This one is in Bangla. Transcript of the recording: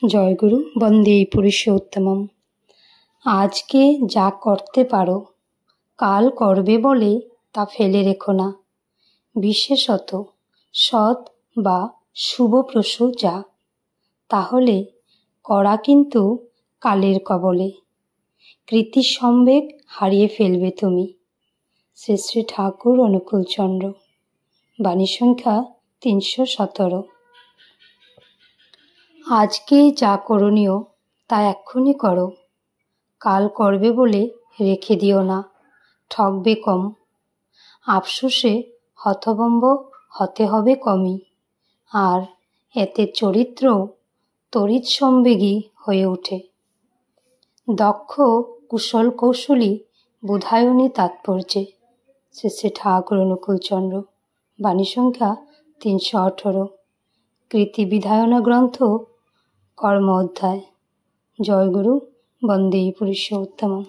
জয়গুরু বন্দে পুরুষোত্তমম। আজকে যা করতে পারো কাল করবে বলে তা ফেলে রেখো না, বিশেষত সৎ বা শুভপ্রসূ যা, তাহলে করা কিন্তু কালের কবলে, কৃতির সম্বেগ হারিয়ে ফেলবে তুমি। শ্রী শ্রী ঠাকুর অনুকূলচন্দ্র। বাণী সংখ্যা 317। আজকে যা করণীয় তা এক্ষুনি করো, কাল করবে বলে রেখে দিও না, ঠকবে কম। আফসোসে হতভম্ব হতে হবে কমই, আর এতে চরিত্রও তড়িৎ সম্বেগী হয়ে ওঠে। দক্ষ কুশল কৌশলী বোধায়নী তাৎপর্যে। শ্রী শ্রী ঠাকুর অনুকূলচন্দ্র। বাণী সংখ্যা 318। কৃতি বিধায়না গ্রন্থ কর্ম অধ্যায়। জয়গুরু বন্দে পুরুষোত্তমম।